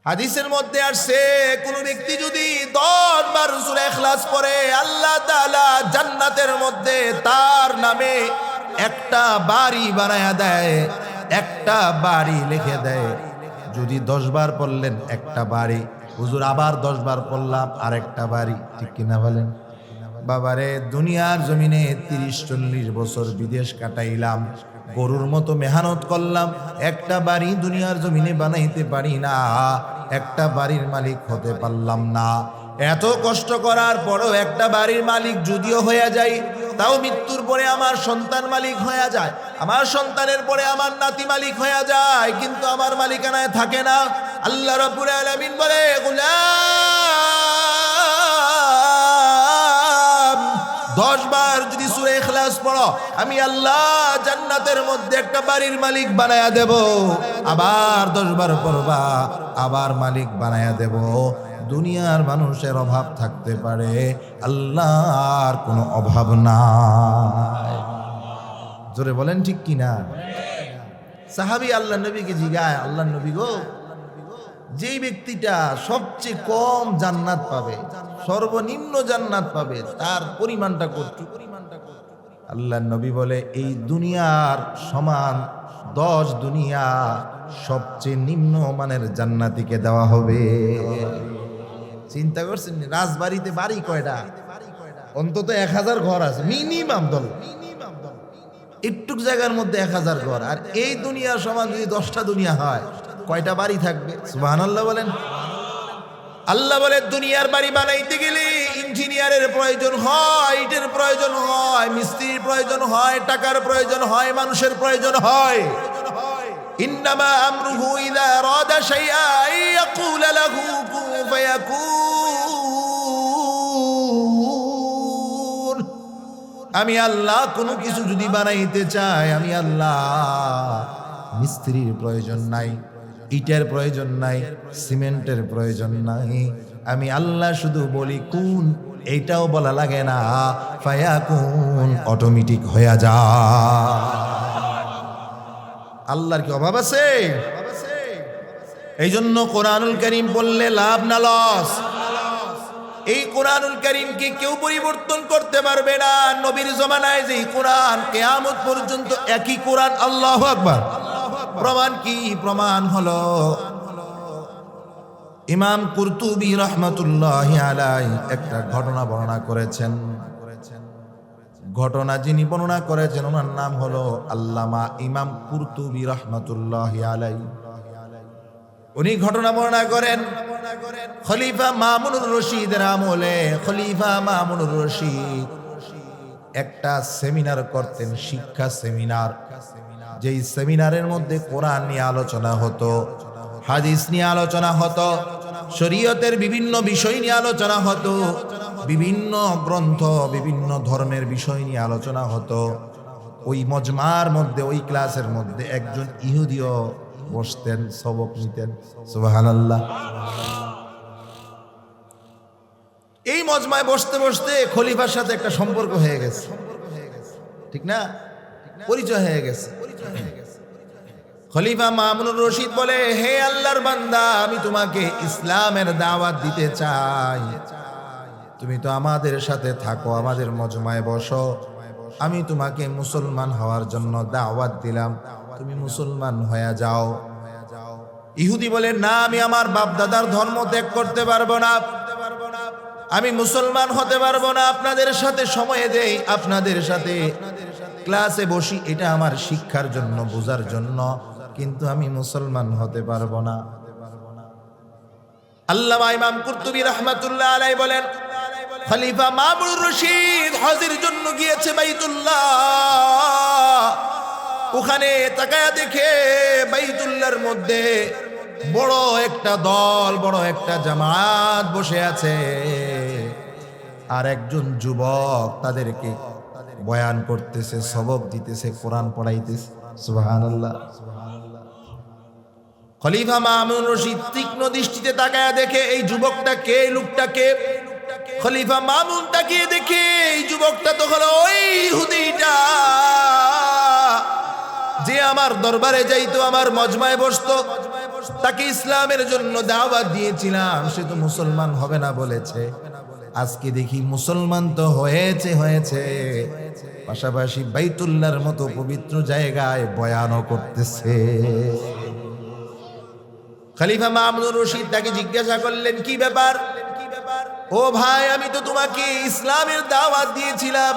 হাদিসের মধ্যে আসছে কোন ব্যক্তি যদি 10 বার সূরা ইখলাস পড়ে আল্লাহ তাআলা জান্নাতের মধ্যে তার নামে একটা বাড়ি বানায়া দেয়, একটা বাড়ি লিখে দেয়। যদি 10 বার পড়লেন একটা বাড়ি, হুজুর আবার 10 বার পড়লাম আরেকটা বাড়ি, ঠিক কিনা বলেন? বাবারে দুনিয়ার জমিনে 30-40 বছর বিদেশ কাটাইলাম, গরুর মতো মেহনত করলাম, একটা বাড়ি দুনিয়ার জমিনে বানাইতে পারি না, একটা বাড়ির মালিক হতে পারলাম না। এত কষ্ট করার পরও একটা বাড়ির মালিক যদিও হয়ে যাই, তাও মৃত্যুর পরে আমার সন্তান মালিক হয়ে যায়, আমার সন্তানের পরে আমার নাতি মালিক হয়ে যায়, কিন্তু আমার মালিকানায় থাকে না। আল্লাহ রাব্বুল আলামিন বলে, গোলাম 10 বার যদি সূরা ইখলাস পড়ো আমি আল্লাহ জান্নাতের মধ্যে একটা বাড়ির মালিক বানায়া দেব। আবার 10 বার পড়বা আবার মালিক বানায়া দেব। দুনিয়ার মানুষের অভাব থাকতে পারে, আল্লাহর কোনো অভাব নাই। জোরে বলেন ঠিক কিনা? সাহাবী আল্লাহ নবীকে জিজ্ঞায়, আল্লাহ নবী গো, যেই ব্যক্তিটা সবচেয়ে কম জান্নাত পাবে, সর্বনিম্ন জান্নাত পাবে, তার পরিমাণটা কত? আল্লাহ নবী বলে, এই দুনিয়ার সমান 10 দুনিয়া সবচেয়ে নিম্ন মানের জান্নাতীকে দেওয়া হবে। চিন্তা করছেন রাজবাড়িতে বাড়ি কয়টা? অন্তত 1000 ঘর আছে মিনিমাম, দল একটুক জায়গার মধ্যে 1000 ঘর। আর এই দুনিয়ার সমান যদি 10টা দুনিয়া হয়, কয়টা বাড়ি থাকবে? সুবহানাল্লাহ বলেন। আল্লাহ বলে, দুনিয়ার বাড়ি বানাইতে গেলে ইঞ্জিনিয়ারের প্রয়োজন হয়, ইটের প্রয়োজন হয়, মিস্ত্রির প্রয়োজন হয়, টাকার প্রয়োজন হয়, মানুষের প্রয়োজন হয়। ইন্নামা আমরুহু ইযা আরাদা শাইআন ইয়াকুলা লাহু কুন ফায়াকুন। আমি আল্লাহ কোনো কিছু যদি বানাইতে চাই, আমি আল্লাহ মিস্ত্রির প্রয়োজন নাই, ইটের প্রয়োজন নাই, সিমেন্টের প্রয়োজন নাই। আমি আল্লাহ শুধু বলি কুন, এইটাও বলা লাগে না, ফায়াকুন, অটোমেটিক হয়ে যায়। আল্লাহর কি অভাব আছে? এই জন্য কোরআনুল কারীম পড়লে লাভ না লস। এই কোরআনুল কারীমকে কেউ পরিবর্তন করতে পারবে না। নবীর জমানায় যেই কোরআন, কিয়ামত পর্যন্ত একই কোরআন। আল্লাহু আকবার। প্রমাণ কি? প্রমাণ হলো ইমাম কুরতুবী রাহমাতুল্লাহি আলাইহি একটা ঘটনা বর্ণনা করেছেন। ঘটনা যিনি বর্ণনা করেছেন ওনার নাম হলো আল্লামা ইমাম কুরতুবী রাহমাতুল্লাহি আলাইহি। উনি ঘটনা বর্ণনা করেন খলিফা মামুনুর রশিদের আমলে। খলিফা মামুনুর রশিদ একটা সেমিনার করতেন, শিক্ষা সেমিনার। যেই সেমিনারের মধ্যে কোরআন নিয়ে আলোচনা হতো, হাদিস নিয়ে আলোচনা হতো, শরীয়তের বিভিন্ন বিষয় নিয়ে আলোচনা হতো, বিভিন্ন গ্রন্থ, বিভিন্ন ধর্মের বিষয় নিয়ে আলোচনা হতো। ওই মজমার মধ্যে, ওই ক্লাসের মধ্যে একজন ইহুদিও বসতেন, সবক নিতেন। সুবহানাল্লাহ। এই মজমায় বসতে বসতে খলিফার সাথে একটা সম্পর্ক হয়ে গেছে, ঠিক না? পরিচয় হয়ে গেছে। খলিফা মামুনুর রশিদ বলে, হে আল্লাহর বান্দা, আমি তোমাকে ইসলামের দাওয়াত দিতে চাই। তুমি তো আমাদের সাথে থাকো, আমাদের মজমায় বসো, আমি তোমাকে মুসলমান হওয়ার জন্য দাওয়াত দিলাম, তুমি মুসলমান হয়ে যাও। ইহুদি বলে, না, আমি আমার বাপ দাদার ধর্ম ত্যাগ করতে পারবো না, আমি মুসলমান হতে পারবো না। আপনাদের সাথে সময় দেই, আপনাদের সাথে ক্লাসে বসি, এটা আমার শিক্ষার জন্য, বোঝার জন্য, কিন্তু আমি মুসলমান হতে পারবো না। আল্লামা ইমাম কুরতুবী রাহমাতুল্লাহ আলাইহি বলেন, খলিফা মামুনুর রশিদ হজের জন্য গিয়েছে বাইতুল্লাহ। ওখানে তাকায়া দেখে বাইতুল্লাহর মধ্যে বড় একটা দল, বড় একটা জামাত বসে আছে, আর একজন যুবক তাদেরকে বয়ান করতেছে, সবক দিতেছে, কোরআন পড়াইতেছে। সুবহানাল্লাহ। খলিফা মামুনুর রশিদ তীক্ষ্ণ দৃষ্টিতে তাকায়া দেখে এই যুবকটা কে, এই লোকটা কে। খলিফা মামুন তাকিয়ে দেখে এই যুবকটা তো হলো ওই ইহুদিটা যে আমার দরবারে যাইতো, আমার মজমায় বসতো, তাকে ইসলামের জন্য দাওয়াত দিয়েছিলাম, সে তো মুসলমান হবে না বলেছে। আজকে দেখি মুসলমান তো হয়েছে, পাশাপাশি বাইতুল্লাহর মতো পবিত্র জায়গায় বয়ানও করতেছে। খলিফা মামুনুর রশিদ তাকে জিজ্ঞাসা করলেন, কি ব্যাপার? ও ভাই, আমি তো তোমাকে ইসলামের দাওয়াত দিয়েছিলাম,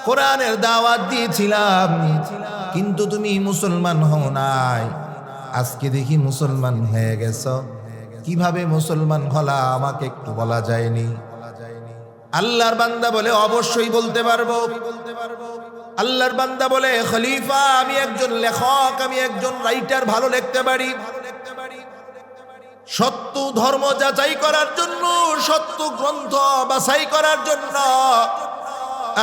কোরআনের দাওয়াত দিয়েছিলাম, কিন্তু তুমি মুসলমান হও নাই। আজকে দেখি মুসলমান হয়ে গেছ, কিভাবে মুসলমান হলা আমাকে একটু বলা যায়নি? আল্লাহর বান্দা বলে, অবশ্যই বলতে পারবো। আল্লাহর বান্দা বলে, খলিফা আমি একজন লেখক, আমি একজন রাইটার, ভালো লিখতে পারি। সত্য ধর্ম যাচাই করার জন্য, সত্য গ্রন্থ বাছাই করার জন্য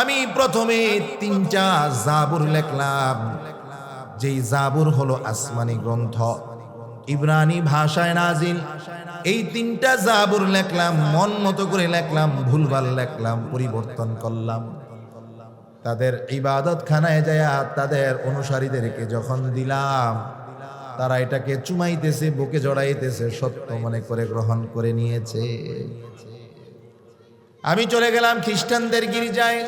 আমি প্রথমে 3টা জাবুর লিখলাম। যেই জাবুর হলো আসমানি গ্রন্থ, ইব্রানি ভাষায় নাজিল। এই 3টা জাবুর লিখলাম, মন মতো করে লিখলাম, ভুলভাল লিখলাম, পরিবর্তন করলাম। তাদের ইবাদত খানায় যায় তাদের অনুসারীদেরকে যখন দিলাম, তারা এটাকে চুমাইতেছে, বুকে জড়াইতেছে, সত্য মনে করে গ্রহণ করে নিয়েছে। আমি চলে গেলাম খ্রিস্টানদের গির্জায়।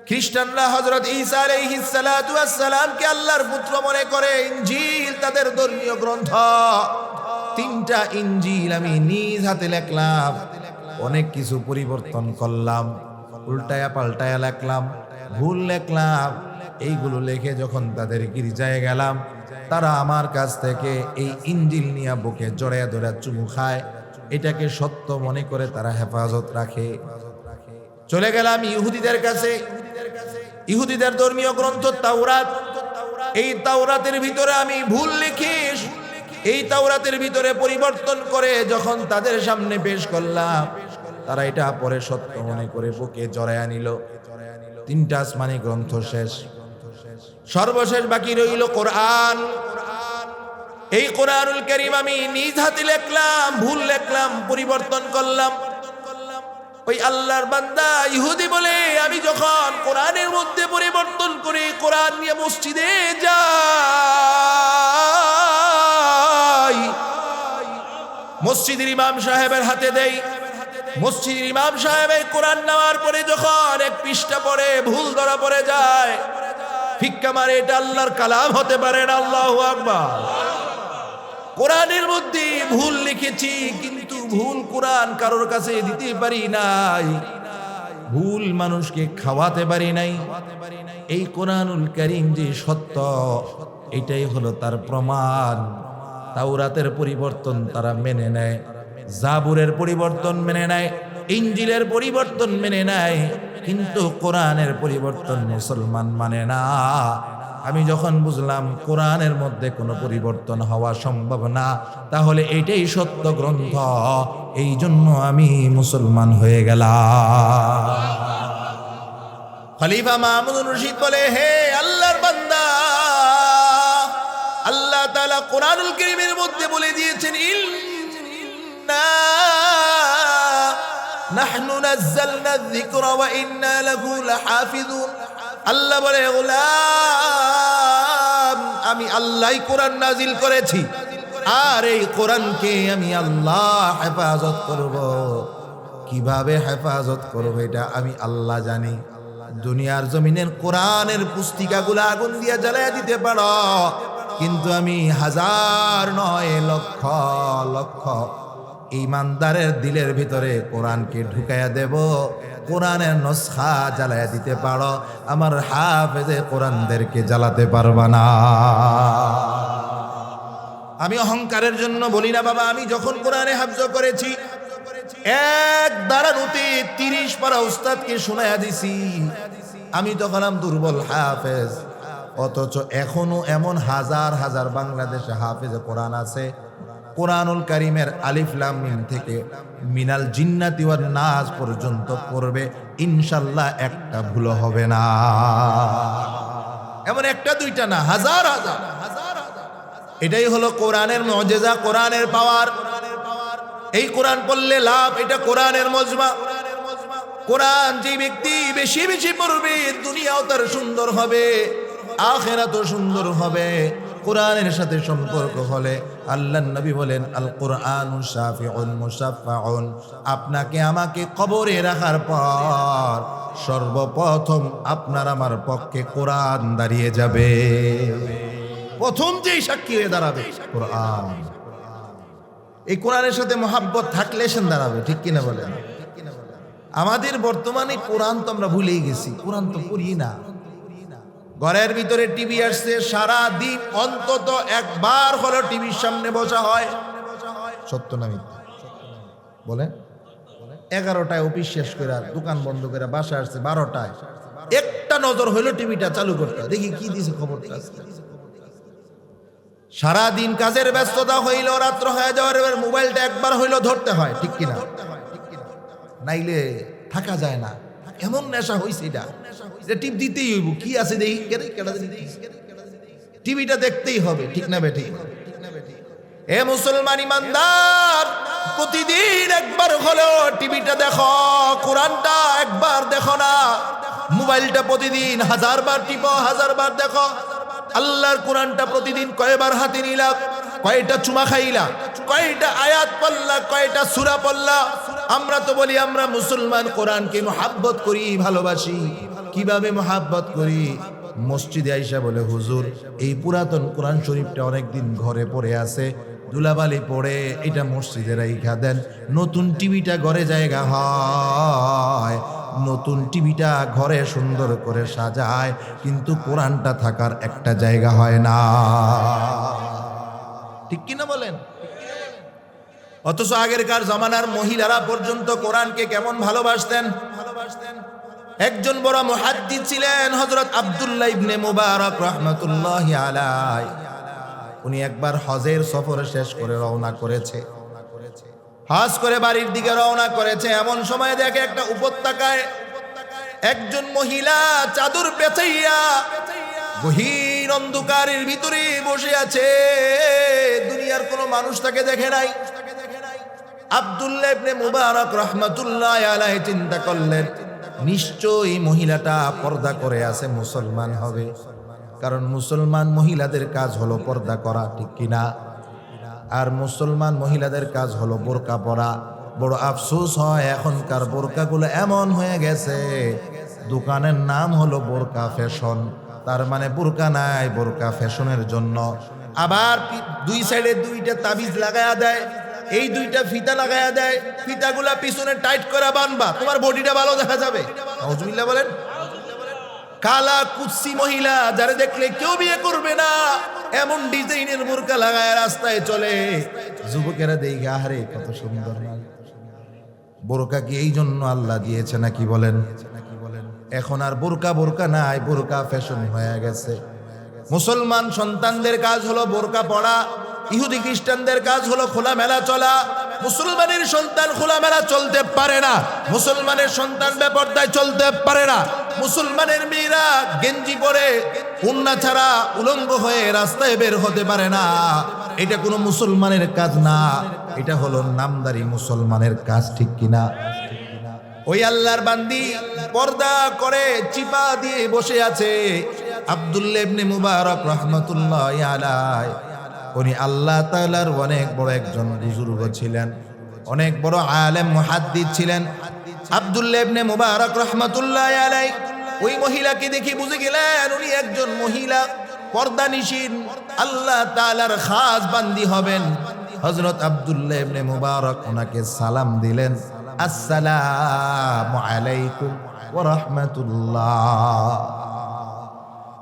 খ্রিস্টানরা হযরত ঈসা আলাইহিস সালাতু ওয়াস সালামকে আল্লাহর পুত্র মনে করে। ইনজিল তাদের ধর্মীয় গ্রন্থ, 3টা ইনজিল আমি নিজ হাতে লিখলাম। অনেক কিছু পরিবর্তন করলাম, উল্টায়া পাল্টায়া লিখলাম, ভুল লিখলাম। এইগুলো লিখে যখন তাদের গির্জায় গেলাম, তারা আমার কাছ থেকে এই ইনজিল নিয়ে বুকে জড়ায়া ধরে চুমু খায়। এটাকে সত্য মনে করে তারা হেফাজত রাখে। চলে গেলাম ইহুদিদের কাছে। ইহুদিদের ধর্মীয় গ্রন্থ তাওরাত, এই তাওরাতের ভিতরে আমি ভুল লিখে এই তাওরাতের ভিতরে পরিবর্তন করে যখন তাদের সামনে পেশ করলাম, তারা এটা পরে সত্য মনে করে বুকে জড়ায়া নিল। 3টা আসমানি গ্রন্থ শেষ। সর্বশেষ বাকি রইল কোরআন। এই কোরআনুল কারীম আমি নিজ হাতে লিখলাম, ভুল লিখলাম, পরিবর্তন করলাম। ওই আল্লাহর বান্দা ইহুদি বলে, আমি যখন কোরআনের মধ্যে পরিবর্তন করে কোরআন নিয়ে মসজিদে যাই, মসজিদের ইমাম সাহেবের হাতে দেই। মসজিদের ইমাম সাহেব এই কোরআন নেওয়ার পরে যখন 1 পৃষ্ঠা পড়ে ভুল ধরা পড়ে যায়, ফিক্কা মারে, এটা আল্লাহর কালাম হতে পারে না। আল্লাহু আকবার। কোরআনের মধ্যে ভুল লিখেছি, কিন্তু ভুল কোরআন কারোর কাছে দিতে পারি নাই, ভুল মানুষকে খাওয়াতে পারি নাই। এই কোরআনুল কারীম যে সত্য, এটাই হলো তার প্রমাণ। তাওরাতের পরিবর্তন তারা মেনে নেয়, জাবুরের পরিবর্তন মেনে নেয়, ইনজিলের পরিবর্তন মেনে নেয়, কিন্তু কোরআনের পরিবর্তন মুসলমান মানে না। আমি যখন বুঝলাম কোরআনের মধ্যে কোনো পরিবর্তন হওয়া সম্ভব না, তাহলে এটাই সত্য গ্রন্থ, এই জন্য আমি মুসলমান হয়ে গেলাম। খলিফা মামুনুর রশিদ বলে, হে আল্লাহর বান্দা, আল্লাহ তাআলা কোরআনুল কারীমের মধ্যে বলে দিয়েছেন, ইন্না নাহনু নাযালনা যিকরা ওয়া ইন্না লাহু লাহাফিজুন। আল্লাহ বলে, গোলাম, আমি আল্লাহই কোরআন নাজিল করেছি, আর এই কোরআনকে আমি আল্লাহ হেফাজত করব। কিভাবে হেফাজত করব এটা আমি আল্লাহ জানি। দুনিয়ার জমিনের কোরআনের পুস্তিকাগুলো আগুন দিয়ে জ্বালায়া দিতে পারো, কিন্তু আমি 1000 নয়, লক্ষ লক্ষ ঈমানদারের দিলের ভিতরে কোরআনকে ঢুকাইয়া দেব। কোরআনের নসখা জ্বালায়া দিতে পারো, আমার হাফেজে কোরআনদেরকে জ্বালাতে পারবা না। আমি অহংকারের জন্য বলি না বাবা, আমি যখন কোরআনে হাফজ করেছি, এক দাঁড়ানোতে 30 পারা উস্তাদকে শোনায়া দিছি। আমি তো হলাম দুর্বল হাফেজ, অথচ এখনো এমন হাজার হাজার বাংলাদেশে হাফেজে কোরআন আছে। কোরআনুল কারীমের আলিফ লাম মিম থেকে মিনাল জিন্নাতি ওয়ান নাস পর্যন্ত পড়বে, ইনশাআল্লাহ একটা ভুল হবে না। এমন একটা দুইটা না, হাজার হাজার। এটাই হলো কোরআনের মুজিজা, কোরআনের পাওয়ার। এই কোরআন পড়লে লাভ, এটা কোরআনের মজমা। কোরআন যে ব্যক্তি বেশি বেশি পড়বে, দুনিয়াও তার সুন্দর হবে, আখিরাতও সুন্দর হবে। কোরআনের সাথে সম্পর্ক হলে আল্লাহর নবী বলেন আল কোরআনু শাফিউন মুশাফফাউন, আপনাকে আমাকে কবরে রাখার পর সর্বপ্রথম আপনার আমার পক্ষে কোরআন দাঁড়িয়ে যাবে। প্রথম যেই সাক্ষী হয়ে দাঁড়াবে কোরআন। এই কোরআনের সাথে মহাব্বত থাকলে সে দাঁড়াবে, ঠিক কিনা বলেন? আমাদের বর্তমানে কোরআন তো আমরা ভুলেই গেছি, কোরআন তো পড়ি না। ঘরের ভিতরে টিভি আসছে, সারা দিন অন্তত একবার হলো টিভির সামনে বসা হয়। সত্য না মিথ্যা বলেন? 11টায় অফিস শেষ করে দোকান বন্ধ করে বাসা আসছে 12টায়, একটা নজর হইলো টিভিটা চালু করতে, দেখি কি দিছে খবরটা। সারা দিন কাজের ব্যস্ততা হইল, রাত্র হয়ে যাওয়ার এবার মোবাইলটা একবার হইলো ধরতে হয়, ঠিক কিনা? নাইলে থাকা যায় না, এমন নেশা হইছে এটা যে টিপ দিতেই হইব, কি আছে দেখি, টিভিটা দেখতেই হবে, ঠিক না বেঠি? এ মুসলমান ইমানদার, প্রতিদিন একবার হলেও টিভিটা দেখো, কোরআনটা একবার দেখো না। মোবাইলটা প্রতিদিন 1000 বার টিপো, 1000 বার দেখো। আল্লাহর কোরআনটা প্রতিদিন কয়বার হাতে নিলা, কয়টা চুমা খাইলা, কয়টা আয়াত পড়লা, কয়টা সূরা পড়লা। আমরা তো বলি আমরা মুসলমান, কোরআনকে মুহাব্বত করি, ভালোবাসি। কিভাবে মুহাব্বত করি? মসজিদে আইসা বলে হুজুর এই পুরাতন কোরআন শরীফটা অনেকদিন ঘরে পড়ে আছে, ধুলাবালি পড়ে, এটা মসজিদে রাইখা দেন। নতুন টিভিটা ঘরে জায়গা হয়, নতুন টিভিটা ঘরে সুন্দর করে সাজায়, কিন্তু কোরআনটা থাকার একটা জায়গা হয় না, ঠিক কিনা বলেন? অথচ আগেরকার জামানার মহিলারা পর্যন্ত কোরআনকে কেমন ভালোবাসতেন। একজন বড় মুহাদ্দিস ছিলেন হযরত আব্দুল্লাহ ইবনে মুবারক রাহমাতুল্লাহি আলাইহি। উনি একবার হজের সফর শেষ করে রওনা করেছে, হজ করে বাড়ির দিকে রওনা করেছে। এমন সময় দেখে একটা উপত্যকায় একজন মহিলা চাদর পেঁচাইয়া গহীন অন্ধকারের ভিতরে বসে আছে, দুনিয়ার কোনো মানুষ তাকে দেখে নাই। আব্দুল্লাহ ইবনে মুবারক রাহমাতুল্লাহি আলাইহি চিন্তা করলেন নিশ্চয়ই মহিলাটা পর্দা করে আছে, মুসলমান হবে, কারণ মুসলমান মহিলাদের কাজ হলো পর্দা করা, ঠিক কিনা? আর মুসলমান মহিলাদের কাজ হলো বোরকা পরা। বড় আফসোস হয় এখনকার বোরকাগুলো এমন হয়ে গেছে, দোকানের নাম হলো বোরকা ফ্যাশন, তার মানে বোরকা নাই, বোরকা ফ্যাশনের জন্য। আবার দুই সাইডে 2টা তাবিজ লাগায়া দেয়, এই 2টা ফিতা লাগায়া দেয়, ফিতাগুলা পিছনে টাইট করে বানবা, তোমার বডিটা ভালো দেখা যাবে। নাউজুবিল্লাহ বলেন। কালা কুৎসি মহিলা, যারা দেখলে কেউ বিয়ে করবে না, এমন ডিজাইনের বোরকা লাগায় রাস্তায় চলে। যুবকেরা দেখে আহারে কত সুন্দর না। বোরকা কি এই জন্য আল্লাহ দিয়েছে নাকি বলেন? এখন আর বোরকা নাই, বোরকা ফ্যাশন হয়ে গেছে। মুসলমান সন্তানদের কাজ হলো বোরকা পড়া, ইহুদি খ্রিস্টানদের কাজ হলো খোলামেলা চলা। মুসলমানের সন্তান খোলামেলা চলতে পারে না, মুসলমানের সন্তান বেপরদায় চলতে পারে না। মুসলমানের মেয়েরা গেঞ্জি পরে উন্না ছাড়া উলঙ্গ হয়ে রাস্তায় বের হতে পারে না। এটা কোনো মুসলমানের কাজ না, এটা হলো নামদারি মুসলমানের কাজ, ঠিক কিনা? ওই আল্লাহর বান্দি পর্দা করে চিপা দিয়ে বসে আছে আব্দুল্লাহ ইবনে মুবারক রাহমাতুল্লাহি আলাইহি। উনি আল্লাহ তাআলার অনেক বড় একজন বুজুর্গ ছিলেন, অনেক বড় আলেম মুহাদ্দিস ছিলেন আব্দুল্লাহ ইবনে মুবারক রাহমাতুল্লাহি আলাইহি। ওই মহিলাকে দেখে বুঝে গেলেন উনি একজন মহিলা পর্দানিশীন, আল্লাহ তাআলার খাস বান্দি হবেন। হযরত আব্দুল্লাহ ইবনে মুবারক ওনাকে সালাম দিলেন, আসসালামু আলাইকুম ওয়া রাহমাতুল্লাহ।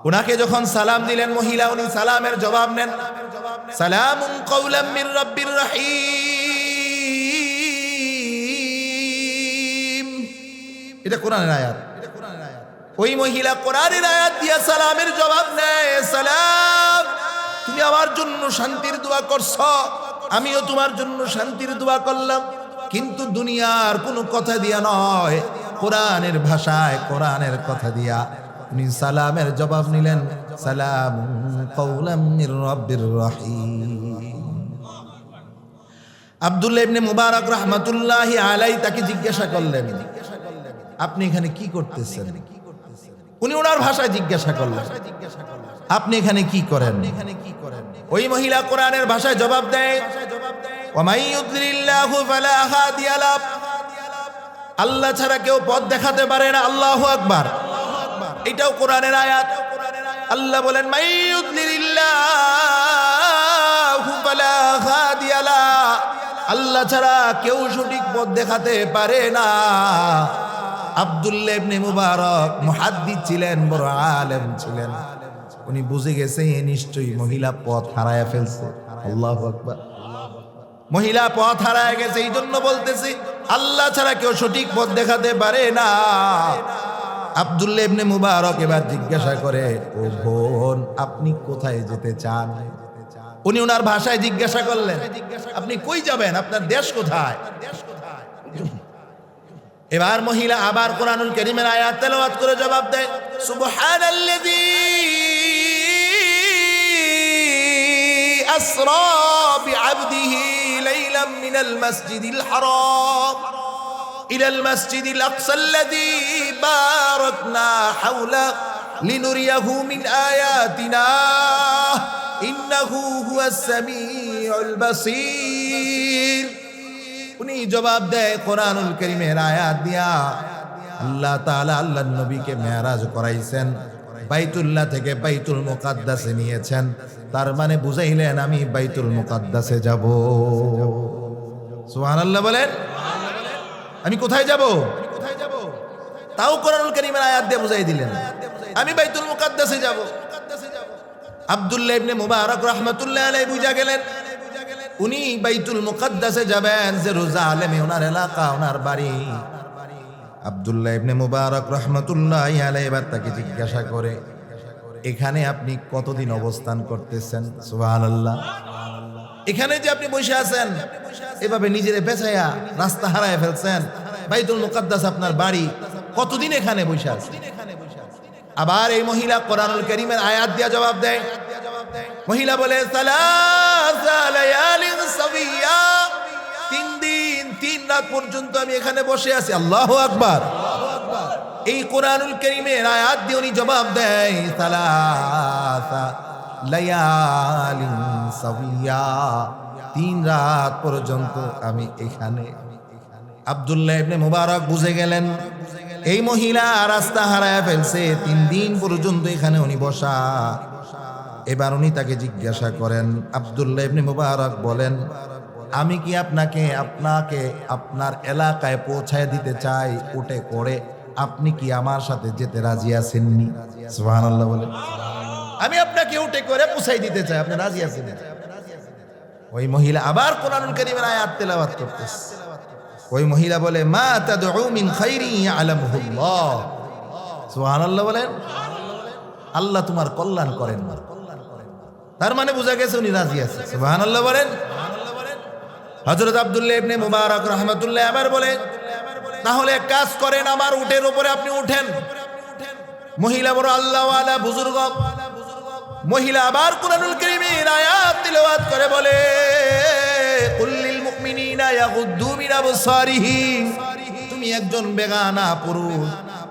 ওনাকে যখন সালাম দিলেন মহিলা, উনি সালামের জবাব নেন, সালামুন কাওলাম মির রাব্বির রহিম। এটা কোরআনের আয়াত। ওই মহিলা কোরআনের আয়াত দিয়া সালামের জবাব নেয়, সালাম, তুমি আমার জন্য শান্তির দোয়া করছো, আমিও তোমার জন্য শান্তির দোয়া করলাম, কিন্তু দুনিয়ার কোনো কথা দিয়া নয়, কোরআনের ভাষায় কোরআনের কথা দিয়া উনি সালামের জবাব নিলেন, সালামুন কাওলাম মির রাব্বির রহিম। আব্দুল্লাহ ইবনে মুবারক রাহমাতুল্লাহি আলাইহি তাকে জিজ্ঞাসা করলেন, আপনি এখানে কি করতেছেন? উনি ওনার ভাষায় জিজ্ঞাসা করলেন। আপনি এখানে কি করেন? ওই মহিলা কোরআনের ভাষায় জবাব দেয়, ওয়ামাই ইউদ্রিল্লাহু ফালা হাদিয়া লাহ, আল্লাহ ছাড়া কেউ পথ দেখাতে পারে না। আল্লাহু আকবার। এটাও কোরআনের আয়াত। আল্লাহ বলেন, মাই ইউদ্রিল্লাহু ফালা হাদিয়া লাহ, আল্লাহ ছাড়া কেউ সঠিক পথ দেখাতে পারে না। আব্দুল্লাহ ইবনে মুবারক মুহাদ্দিস ছিলেন, বড় আলেম ছিলেন। উনি বুঝে গেছে নিশ্চয়ই মহিলা পথ হারায় ফেলছে। আল্লাহু আকবার। মহিলা পথ হারায় গেছে, এই জন্য বলতেছি আল্লাহ ছাড়া কেউ সঠিক পথ দেখাতে পারে না। আব্দুল্লাহ ইবনে মুবারক এবার জিজ্ঞাসা করে, ও বোন, আপনি কোথায় যেতে চান? উনি ওনার ভাষায় জিজ্ঞাসা করলেন, আপনি কই যাবেন? আপনার দেশ কোথায়? এবার মহিলা আবার কোরআনুল কারীমের আয়াত তেলাওয়াত করে জবাব দেয়, সুবহানাল্লাযী আসরা বিআবদিহি লাইলাম মিনাল মাসজিদিল হারাম ইলাল মাসজিদিল আকসাল্লাযী বারাকনা হাওলা লিনুরিয়াহু মিন আয়াতিনা ইন্নাহু হুয়াস সামিউল বাসীর। উনি জবাব দেয় কোরআনুল কারীমের আয়াত দিয়া, আল্লাহ তাআলা আল্লাহর নবীকে মেরাজ করাইছেন, বাইতুল্লাহ থেকে বাইতুল মুকাদ্দাসে নিয়েছেন। তার মানে বুঝাইলেন আমি বাইতুল মুকাদ্দাসে যাব। সুবহানাল্লাহ বলেন। আমি কোথায় যাব? তাও কোরআনুল কারীমের আয়াত দিয়ে বুঝাই দিলেন, আমি বাইতুল মুকাদ্দাসে যাব। আব্দুল্লাহ ইবনে মুবারক রাহমাতুল্লাহ আলাইহি বুঝা গেলেন উনি বাইতুল মুকাদ্দাসে যাবেন, জেরুজালেমে ওনার এলাকা, ওনার বাড়ি। আব্দুল্লাহ ইবনে মুবারক রাহমাতুল্লাহি আলাইহি এবার তাকে জিজ্ঞাসা করে, এখানে আপনি কতদিন অবস্থান করতেছেন? সুবহানাল্লাহ। এখানে যে আপনি বসে আছেন, এভাবে নিজেরে বেচায়া রাস্তা হারায় ফেলছেন, বাইতুল মুকাদ্দাস আপনার বাড়ি, কতদিন এখানে বসে আছেন? আবার এই মহিলা কোরআনুল কারীমের আয়াত দিয়া জবাব দেয়। মহিলা বলে, সালাসা লায়ালিন সাবিয়া, 3 দিন 3 রাত পর্যন্ত আমি এখানে বসে আছি। আল্লাহু আকবার। এই কোরআনুল কারীমের আয়াত দিয়ে উনি জবাব দেয়, সালাসা লায়ালিন সাবিয়া, 3 রাত পর্যন্ত আমি এখানে। আব্দুল্লাহ ইবনে মুবারক বুঝে গেলেন এই মহিলা রাস্তা হারায় ফেলছে, 3 দিন পর্যন্ত এখানে উনি বসা। এবার উনি তাকে জিজ্ঞাসা করেন, আব্দুল্লাহ ইবনে মুবারক বলেন, আমি কি আপনাকে আপনার এলাকায় পৌঁছায় দিতে চাই উটে করে, আপনি কি আমার সাথে যেতে রাজি আছেননি? সুবহানাল্লাহ বলেন। আমি আপনাকে উটে করে পৌঁছাই দিতে চাই, আপনি রাজি আছেন? ওই মহিলা আবার কোরআনুল কারীমের আয়াত তেলাওয়াত করতেছে। ওই মহিলা বলে, মা তাদউ মিন খাইরি ইয়ালামুহুল্লাহ। সুবহানাল্লাহ বলেন। আল্লাহ তোমার কল্যাণ করেন না। তার মানে বোঝা গেছে উনি রাজি আছে। সুবহানাল্লাহ বলেন। হযরত আব্দুল্লাহ ইবনে মুবারক রাহমাতুল্লাহ আবার বলে, তাহলে এক কাজ করেন, আমার উটের উপরে আপনি উঠেন। মহিলা বড় আল্লাহওয়ালা বুজুর্গ। মহিলা আবার কুরআনুল কারীমের আয়াত তিলাওয়াত করে বলে, কুল্লিল মুমিনিনা ইয়াগুদ্দু মিন আবসারিহিম, তুমি একজন বেগানা পুরুষ,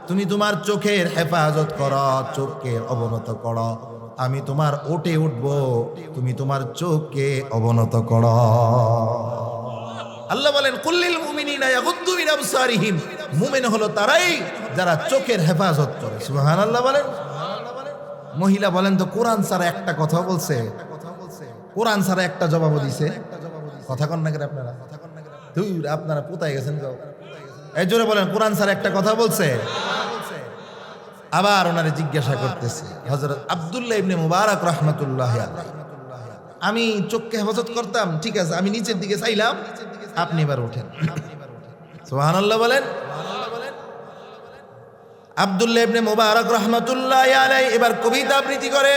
তুমি তোমার চোখের হেফাজত করো, চোখকে অবনত করো। আমি তোমার ওটে উঠবো, তুমি তোমার চোখকে অবনত করো। আল্লাহ বলেন, কুল্লিল মুমিনিনা ইয়াগুদ্দু মিন আবসারিহিম, মুমিন হলো তারাই যারা চোখের হেফাজত করে। সুবহানাল্লাহ বলেন। মহিলা বলেন, তো কোরআন ছাড়া একটা কথা বলছে, কোরআন ছাড়া একটা জবাবও দিছে। কথা কন না কেন আপনারা? দূর, আপনারা কোথায় গেছেন? এই জোরে বলেন, কোরআন ছাড়া একটা কথা বলছে। আবার ওনারে জিজ্ঞাসা করতেছে হযরত আব্দুল্লাহ ইবনে মুবারক রাহমাতুল্লাহি আলাইহি, আমি চোখকে হেফাজত করতাম, ঠিক আছে, আমি নিচের দিকে চাইলাম, আপনি এবার ওঠেন। সুবহানাল্লাহ বলেন। আব্দুল্লাহ ইবনে মুবারক রাহমাতুল্লাহি আলাইহি এবার কবিতা আবৃত্তি করে,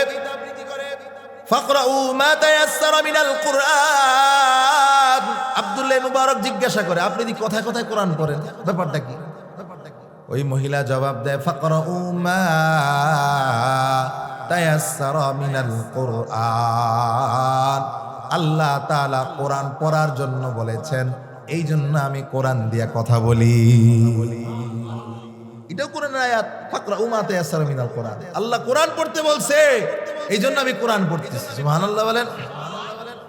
ফাকরাউ মা তায়াসসারা মিনাল কুরআন। আব্দুল্লাহ মুবারক জিজ্ঞাসা করে, আপনি কি কথায় কথায় কোরআন পড়েন, ব্যাপারটা কি? ওই মহিলা জবাব দেয়, ফাকরাউ মা তায়াসসারা মিনাল কুরআন। আল্লাহ তাআলা কোরআন পড়ার জন্য বলেছেন, এই জন্য আমি কোরআন দিয়ে কথা বলি। এটাও কোরআনের আয়াত, ফাকরাউ মা তায়াসসারা মিনাল কুরআন। আল্লাহ কোরআন পড়তে বলছে, এই জন্য আমি কোরআন পড়তেছি সুবহানাল্লাহ বলেন।